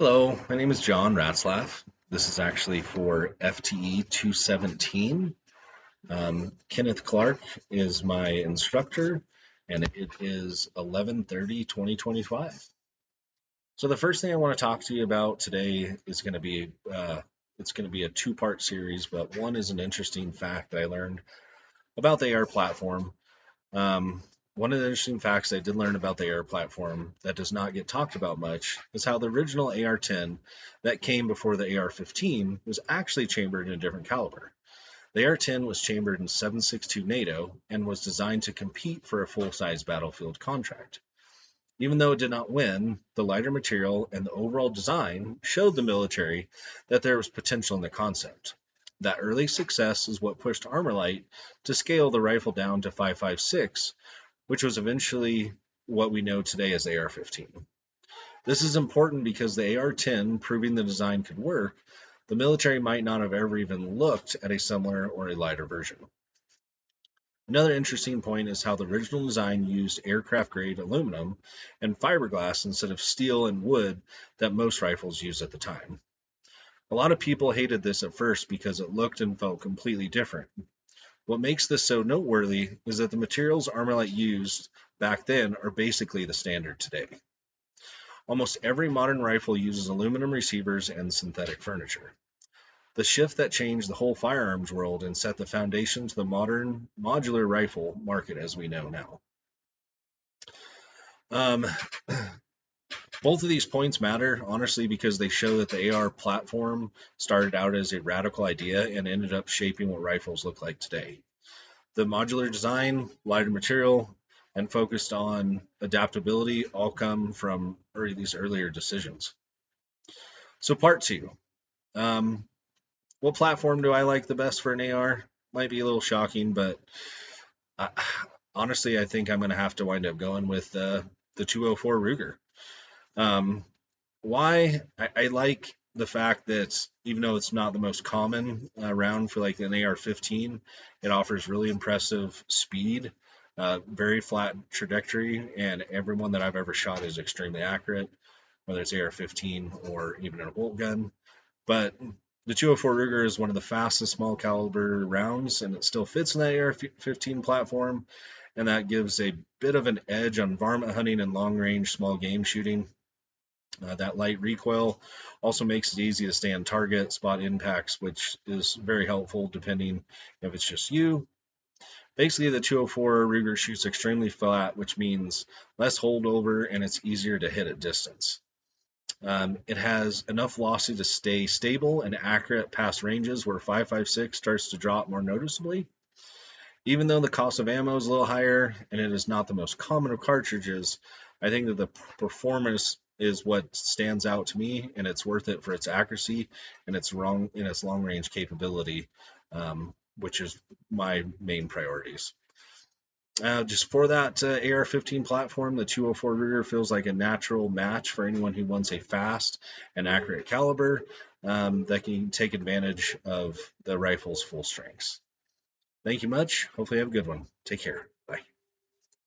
Hello, my name is John Ratzlaff. This is actually for FTE 217. Kenneth Clark is my instructor, and it is 11/30/2025. So the first thing I want to talk to you about today is going to be it's going to be a two-part series, but one is an interesting fact that I learned about the AR platform. Um, One of the interesting facts I did learn about the AR platform that does not get talked about much is how the original AR-10 that came before the AR-15 was actually chambered in a different caliber. The AR-10 was chambered in 7.62 NATO and was designed to compete for a full-size battlefield contract. Even though it did not win, the lighter material and the overall design showed the military that there was potential in the concept. That early success is what pushed Armalite to scale the rifle down to 5.56, which was eventually what we know today as AR-15. This is important because the AR-10 proving the design could work, the military might not have ever even looked at a similar or a lighter version. Another interesting point is how the original design used aircraft-grade aluminum and fiberglass instead of steel and wood that most rifles used at the time. A lot of people hated this at first because it looked and felt completely different. What makes this so noteworthy is that the materials Armalite used back then are basically the standard today. Almost every modern rifle uses aluminum receivers and synthetic furniture. The shift that changed the whole firearms world and set the foundation to the modern modular rifle market as we know now. Um, Both of these points matter, honestly, because they show that the AR platform started out as a radical idea and ended up shaping what rifles look like today. The modular design, lighter material, and focused on adaptability all come from these earlier decisions. So part two, what platform do I like the best for an AR? Might be a little shocking, but I, honestly, I think I'm going to have to wind up going with the 204 Ruger. Why? I like the fact that even though it's not the most common round for like an AR-15, it offers really impressive speed, very flat trajectory, and everyone that I've ever shot is extremely accurate, whether it's AR-15 or even a bolt gun. But the 204 Ruger is one of the fastest small caliber rounds, and it still fits in that AR-15 platform, and that gives a bit of an edge on varmint hunting and long range small game shooting. That light recoil also makes it easy to stay on target, spot impacts, which is very helpful depending if it's just you. Basically, the 204 Ruger shoots extremely flat, which means less holdover and it's easier to hit at distance. It has enough velocity to stay stable and accurate past ranges where 5.56 starts to drop more noticeably. Even though the cost of ammo is a little higher and it is not the most common of cartridges, I think that the performance is what stands out to me, and it's worth it for its accuracy and its long range capability, which is my main priorities. Just for that AR-15 platform, the 204 Ruger feels like a natural match for anyone who wants a fast and accurate caliber that can take advantage of the rifle's full strengths. Thank you much. Hopefully you have a good one. Take care.